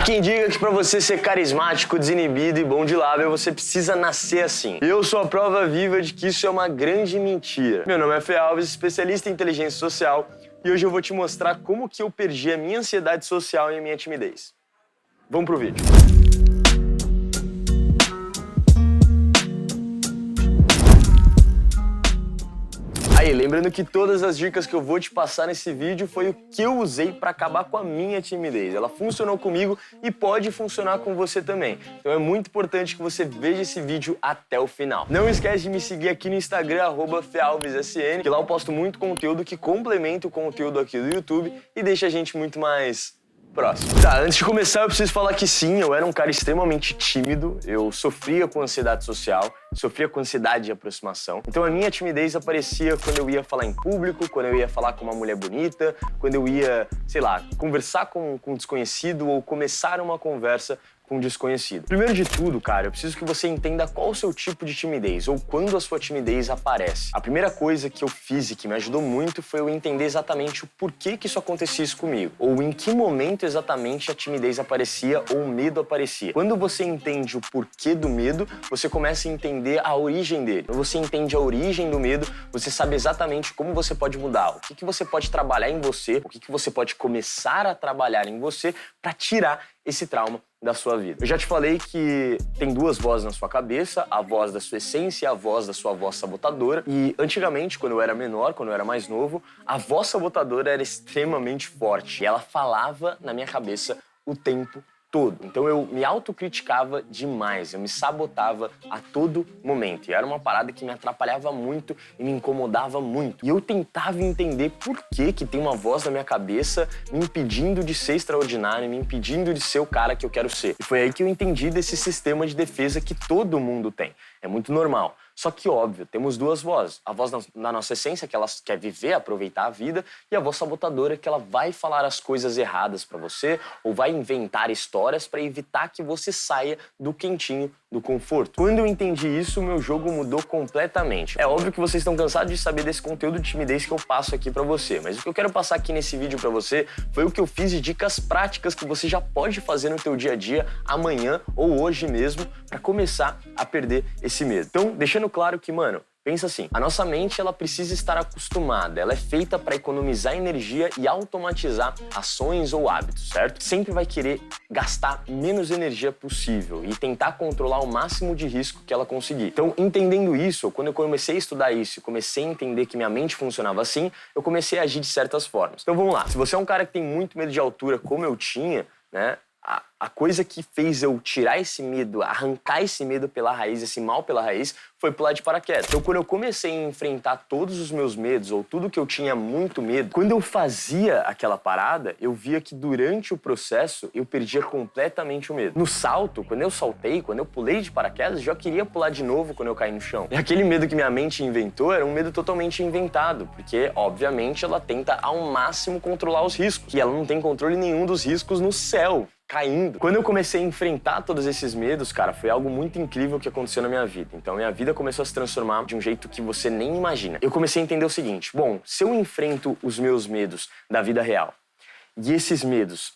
Há quem diga que pra você ser carismático, desinibido e bom de lábia, você precisa nascer assim. Eu sou a prova viva de que isso é uma grande mentira. Meu nome é Fê Alves, especialista em inteligência social, e hoje eu vou te mostrar como que eu perdi a minha ansiedade social e a minha timidez. Vamos pro vídeo. Aí, lembrando que todas as dicas que eu vou te passar nesse vídeo foi o que eu usei para acabar com a minha timidez. Ela funcionou comigo e pode funcionar com você também. Então é muito importante que você veja esse vídeo até o final. Não esquece de me seguir aqui no Instagram, @fealvessn, que lá eu posto muito conteúdo que complementa o conteúdo aqui do YouTube e deixa a gente muito mais próximo. Tá, antes de começar eu preciso falar que sim, eu era um cara extremamente tímido, eu sofria com ansiedade social, sofria com ansiedade de aproximação. Então a minha timidez aparecia quando eu ia falar em público, quando eu ia falar com uma mulher bonita, quando eu ia, sei lá, conversar com um desconhecido ou começar uma conversa com um desconhecido. Primeiro de tudo, cara, eu preciso que você entenda qual o seu tipo de timidez ou quando a sua timidez aparece. A primeira coisa que eu fiz e que me ajudou muito foi eu entender exatamente o porquê que isso acontecia comigo, ou em que momento exatamente a timidez aparecia ou o medo aparecia. Quando você entende o porquê do medo, você começa a entender a origem dele. Quando você entende a origem do medo, você sabe exatamente como você pode mudar, o que você pode trabalhar em você, o que você pode começar a trabalhar em você para tirar esse trauma da sua vida. Eu já te falei que tem duas vozes na sua cabeça, a voz da sua essência e a voz da sua voz sabotadora. E antigamente, quando eu era menor, quando eu era mais novo, a voz sabotadora era extremamente forte. E ela falava na minha cabeça o tempo todo. Então eu me autocriticava demais, eu me sabotava a todo momento. E era uma parada que me atrapalhava muito e me incomodava muito. E eu tentava entender por que tem uma voz na minha cabeça me impedindo de ser extraordinário, me impedindo de ser o cara que eu quero ser. E foi aí que eu entendi desse sistema de defesa que todo mundo tem. É muito normal. Só que, óbvio, temos duas vozes. A voz da nossa essência, que ela quer viver, aproveitar a vida, e a voz sabotadora, que ela vai falar as coisas erradas pra você ou vai inventar histórias pra evitar que você saia do quentinho, do conforto. Quando eu entendi isso, o meu jogo mudou completamente. É óbvio que vocês estão cansados de saber desse conteúdo de timidez que eu passo aqui pra você, mas o que eu quero passar aqui nesse vídeo pra você foi o que eu fiz de dicas práticas que você já pode fazer no teu dia a dia, amanhã ou hoje mesmo, pra começar a perder esse medo. Então, deixando claro que, mano, pensa assim, a nossa mente ela precisa estar acostumada, ela é feita para economizar energia e automatizar ações ou hábitos, certo? Sempre vai querer gastar menos energia possível e tentar controlar o máximo de risco que ela conseguir. Então, entendendo isso, quando eu comecei a estudar isso, comecei a entender que minha mente funcionava assim, eu comecei a agir de certas formas. Então vamos lá, se você é um cara que tem muito medo de altura, como eu tinha, né? A coisa que fez eu tirar esse medo, arrancar esse medo pela raiz, esse mal pela raiz, foi pular de paraquedas. Então, quando eu comecei a enfrentar todos os meus medos, ou tudo que eu tinha muito medo, quando eu fazia aquela parada, eu via que durante o processo, eu perdia completamente o medo. No salto, quando eu saltei, quando eu pulei de paraquedas, eu já queria pular de novo quando eu caí no chão. E aquele medo que minha mente inventou era um medo totalmente inventado, porque, obviamente, ela tenta ao máximo controlar os riscos. E ela não tem controle nenhum dos riscos no céu, caindo. Quando eu comecei a enfrentar todos esses medos, cara, foi algo muito incrível que aconteceu na minha vida. Então, minha vida começou a se transformar de um jeito que você nem imagina. Eu comecei a entender o seguinte, bom, se eu enfrento os meus medos da vida real e esses medos,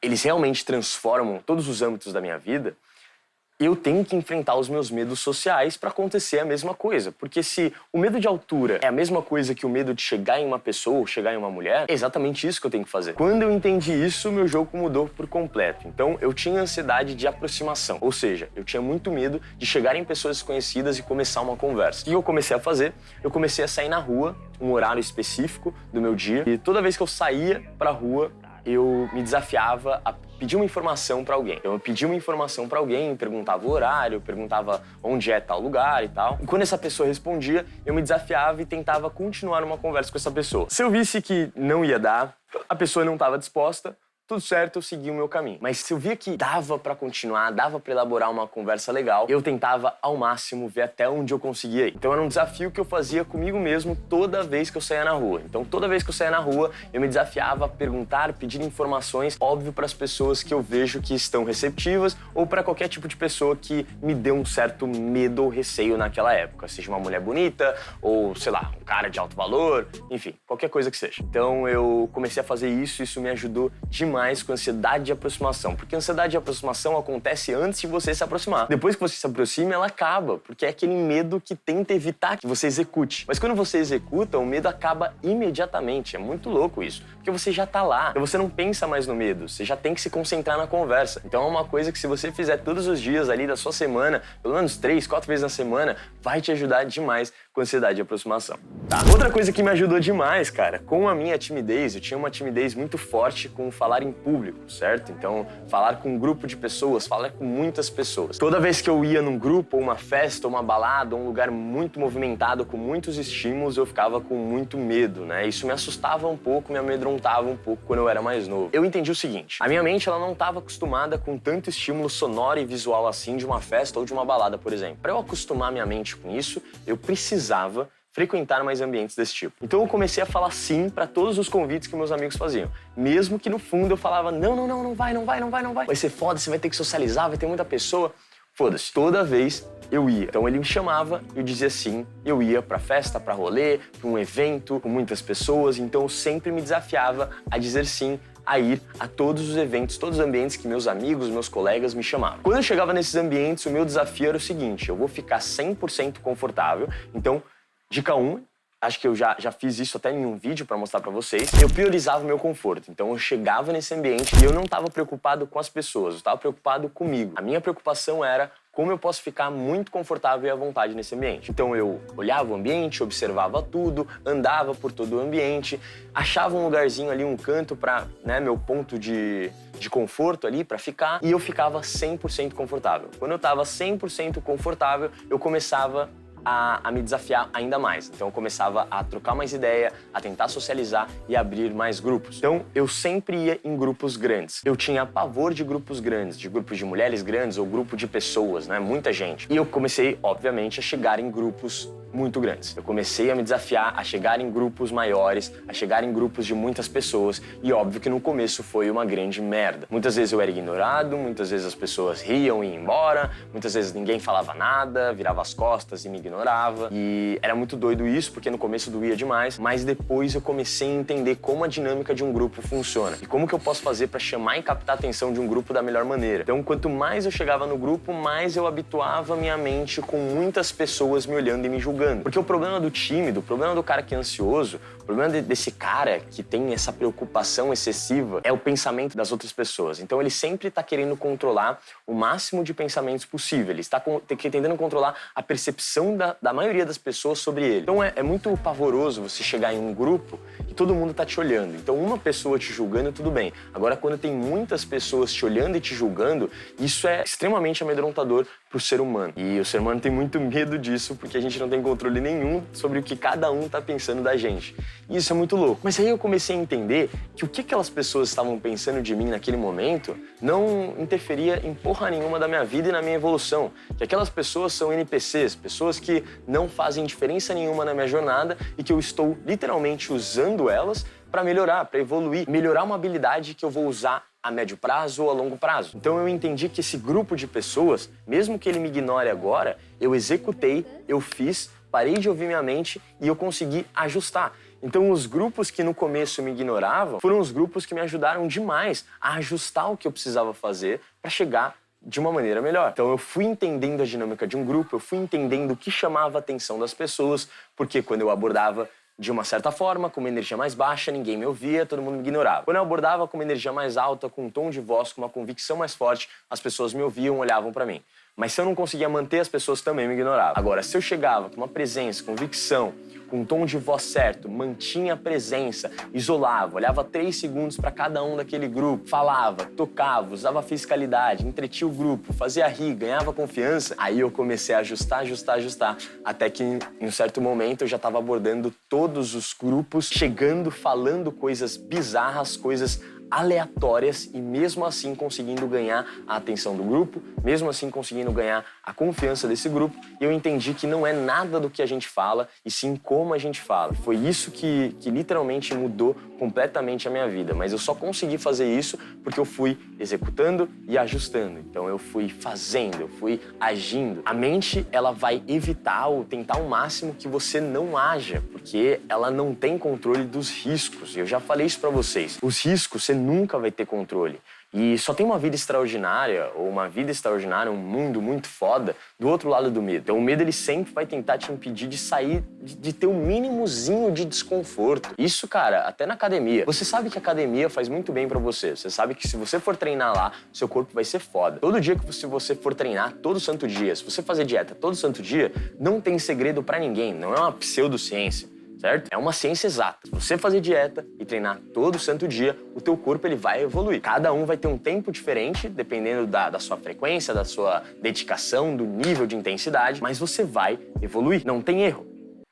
eles realmente transformam todos os âmbitos da minha vida, eu tenho que enfrentar os meus medos sociais para acontecer a mesma coisa. Porque se o medo de altura é a mesma coisa que o medo de chegar em uma pessoa ou chegar em uma mulher, é exatamente isso que eu tenho que fazer. Quando eu entendi isso, meu jogo mudou por completo. Então, eu tinha ansiedade de aproximação. Ou seja, eu tinha muito medo de chegar em pessoas desconhecidas e começar uma conversa. O que eu comecei a fazer? Eu comecei a sair na rua, um horário específico do meu dia. E toda vez que eu saía pra rua, eu me desafiava a pedir uma informação para alguém. Então eu pedia uma informação para alguém, perguntava o horário, perguntava onde é tal lugar e tal. E quando essa pessoa respondia, eu me desafiava e tentava continuar uma conversa com essa pessoa. Se eu visse que não ia dar, a pessoa não estava disposta, tudo certo, eu segui o meu caminho. Mas se eu via que dava pra continuar, dava pra elaborar uma conversa legal, eu tentava ao máximo ver até onde eu conseguia ir. Então era um desafio que eu fazia comigo mesmo toda vez que eu saía na rua. Então toda vez que eu saía na rua, eu me desafiava a perguntar, pedir informações, óbvio, para as pessoas que eu vejo que estão receptivas ou para qualquer tipo de pessoa que me deu um certo medo ou receio naquela época. Seja uma mulher bonita ou, sei lá, um cara de alto valor, enfim, qualquer coisa que seja. Então eu comecei a fazer isso me ajudou demais demais com ansiedade de aproximação, porque a ansiedade de aproximação acontece antes de você se aproximar. Depois que você se aproxima, ela acaba, porque é aquele medo que tenta evitar que você execute. Mas quando você executa, o medo acaba imediatamente. É muito louco isso, porque você já tá lá. Então você não pensa mais no medo, você já tem que se concentrar na conversa. Então é uma coisa que se você fizer todos os dias ali da sua semana, pelo menos 3, 4 vezes na semana, vai te ajudar demais com ansiedade de aproximação. Tá? Outra coisa que me ajudou demais, cara, com a minha timidez, eu tinha uma timidez muito forte com falar em público, certo? Então, falar com um grupo de pessoas, falar com muitas pessoas. Toda vez que eu ia num grupo, ou uma festa, ou uma balada, ou um lugar muito movimentado, com muitos estímulos, eu ficava com muito medo, né? Isso me assustava um pouco, me amedrontava um pouco quando eu era mais novo. Eu entendi o seguinte, a minha mente, ela não estava acostumada com tanto estímulo sonoro e visual assim de uma festa ou de uma balada, por exemplo. Para eu acostumar minha mente com isso, eu precisava frequentar mais ambientes desse tipo. Então eu comecei a falar sim para todos os convites que meus amigos faziam. Mesmo que no fundo eu falava, não vai. Vai ser foda, você vai ter que socializar, vai ter muita pessoa. Foda-se. Toda vez eu ia. Então ele me chamava, eu dizia sim. Eu ia pra festa, pra rolê, pra um evento com muitas pessoas. Então eu sempre me desafiava a dizer sim, a ir a todos os eventos, todos os ambientes que meus amigos, meus colegas me chamavam. Quando eu chegava nesses ambientes, o meu desafio era o seguinte, eu vou ficar 100% confortável. Então, dica 1, acho que eu já fiz isso até em um vídeo para mostrar para vocês, eu priorizava o meu conforto. Então eu chegava nesse ambiente e eu não estava preocupado com as pessoas, eu estava preocupado comigo. A minha preocupação era como eu posso ficar muito confortável e à vontade nesse ambiente. Então eu olhava o ambiente, observava tudo, andava por todo o ambiente, achava um lugarzinho ali, um canto para, né, meu ponto de conforto ali para ficar, e eu ficava 100% confortável. Quando eu estava 100% confortável, eu começava a me desafiar ainda mais. Então eu começava a trocar mais ideia, a tentar socializar e abrir mais grupos. Então eu sempre ia em grupos grandes. Eu tinha pavor de grupos grandes, de grupos de mulheres grandes ou grupo de pessoas, né? Muita gente. E eu comecei, obviamente, a chegar em grupos muito grandes. Eu comecei a me desafiar a chegar em grupos maiores, a chegar em grupos de muitas pessoas, e óbvio que no começo foi uma grande merda. Muitas vezes eu era ignorado, muitas vezes as pessoas riam e iam embora, muitas vezes ninguém falava nada, virava as costas e me ignorava, e era muito doido isso, porque no começo doía demais, mas depois eu comecei a entender como a dinâmica de um grupo funciona e como que eu posso fazer para chamar e captar a atenção de um grupo da melhor maneira. Então, quanto mais eu chegava no grupo, mais eu habituava minha mente com muitas pessoas me olhando e me julgando. Porque o problema do tímido, o problema do cara que é ansioso, o problema desse cara que tem essa preocupação excessiva é o pensamento das outras pessoas. Então ele sempre está querendo controlar o máximo de pensamentos possível. Ele está tentando controlar a percepção da maioria das pessoas sobre ele. Então é muito pavoroso você chegar em um grupo e todo mundo está te olhando. Então uma pessoa te julgando, tudo bem. Agora quando tem muitas pessoas te olhando e te julgando, isso é extremamente amedrontador pro ser humano. E o ser humano tem muito medo disso porque a gente não tem controle nenhum sobre o que cada um tá pensando da gente. E isso é muito louco. Mas aí eu comecei a entender que o que aquelas pessoas estavam pensando de mim naquele momento não interferia em porra nenhuma da minha vida e na minha evolução. Que aquelas pessoas são NPCs, pessoas que não fazem diferença nenhuma na minha jornada e que eu estou literalmente usando elas para melhorar, para evoluir, melhorar uma habilidade que eu vou usar a médio prazo ou a longo prazo. Então eu entendi que esse grupo de pessoas, mesmo que ele me ignore agora, eu executei, eu fiz, parei de ouvir minha mente e eu consegui ajustar. Então os grupos que no começo me ignoravam foram os grupos que me ajudaram demais a ajustar o que eu precisava fazer para chegar de uma maneira melhor. Então eu fui entendendo a dinâmica de um grupo, eu fui entendendo o que chamava a atenção das pessoas, porque quando eu abordava de uma certa forma, com uma energia mais baixa, ninguém me ouvia, todo mundo me ignorava. Quando eu abordava com uma energia mais alta, com um tom de voz, com uma convicção mais forte, as pessoas me ouviam, olhavam para mim. Mas se eu não conseguia manter, as pessoas também me ignoravam. Agora, se eu chegava com uma presença, convicção, com um tom de voz certo, mantinha a presença, isolava, olhava 3 segundos para cada um daquele grupo, falava, tocava, usava fiscalidade, entretia o grupo, fazia rir, ganhava confiança, aí eu comecei a ajustar, até que em um certo momento eu já estava abordando todos os grupos, chegando, falando coisas bizarras, coisas aleatórias e mesmo assim conseguindo ganhar a atenção do grupo, mesmo assim conseguindo ganhar a confiança desse grupo, e eu entendi que não é nada do que a gente fala, e sim como a gente fala. Foi isso que literalmente mudou completamente a minha vida, mas eu só consegui fazer isso porque eu fui executando e ajustando. Então eu fui fazendo, eu fui agindo. A mente, ela vai evitar ou tentar ao máximo que você não haja, porque ela não tem controle dos riscos. Eu já falei isso pra vocês. Os riscos você nunca vai ter controle. E só tem uma vida extraordinária, ou uma vida extraordinária, um mundo muito foda, do outro lado do medo. Então o medo ele sempre vai tentar te impedir de sair, de ter um mínimozinho de desconforto. Isso, cara, até na academia. Você sabe que a academia faz muito bem pra você. Você sabe que se você for treinar lá, seu corpo vai ser foda. Todo dia que você for treinar, todo santo dia, se você fazer dieta todo santo dia, não tem segredo pra ninguém. Não é uma pseudociência. Certo? É uma ciência exata. Se você fazer dieta e treinar todo santo dia, o teu corpo ele vai evoluir. Cada um vai ter um tempo diferente, dependendo da sua frequência, da sua dedicação, do nível de intensidade, mas você vai evoluir. Não tem erro.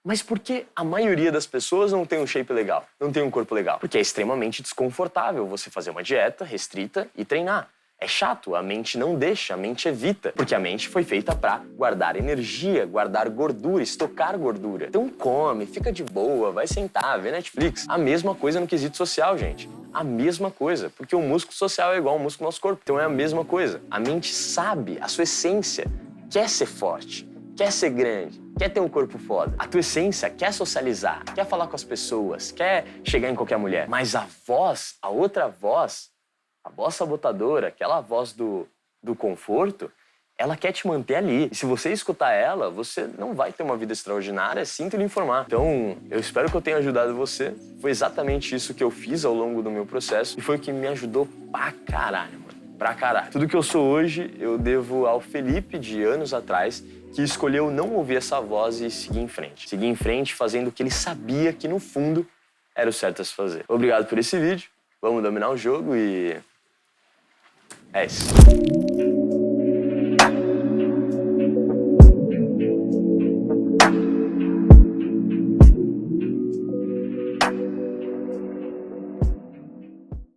Mas por que a maioria das pessoas não tem um shape legal, não tem um corpo legal? Porque é extremamente desconfortável você fazer uma dieta restrita e treinar. É chato, a mente não deixa, a mente evita, porque a mente foi feita para guardar energia, guardar gordura, estocar gordura. Então come, fica de boa, vai sentar, vê Netflix. A mesma coisa no quesito social, gente. A mesma coisa, porque o músculo social é igual ao músculo do nosso corpo. Então é a mesma coisa. A mente sabe, a sua essência quer ser forte, quer ser grande, quer ter um corpo foda. A tua essência quer socializar, quer falar com as pessoas, quer chegar em qualquer mulher. Mas a voz, a outra voz, a voz sabotadora, aquela voz do conforto, ela quer te manter ali. E se você escutar ela, você não vai ter uma vida extraordinária, sinto lhe informar. Então, eu espero que eu tenha ajudado você. Foi exatamente isso que eu fiz ao longo do meu processo e foi o que me ajudou pra caralho, mano. Pra caralho. Tudo que eu sou hoje, eu devo ao Felipe de anos atrás, que escolheu não ouvir essa voz e seguir em frente. Seguir em frente fazendo o que ele sabia que, no fundo, era o certo a se fazer. Obrigado por esse vídeo. Vamos dominar o jogo e... é isso.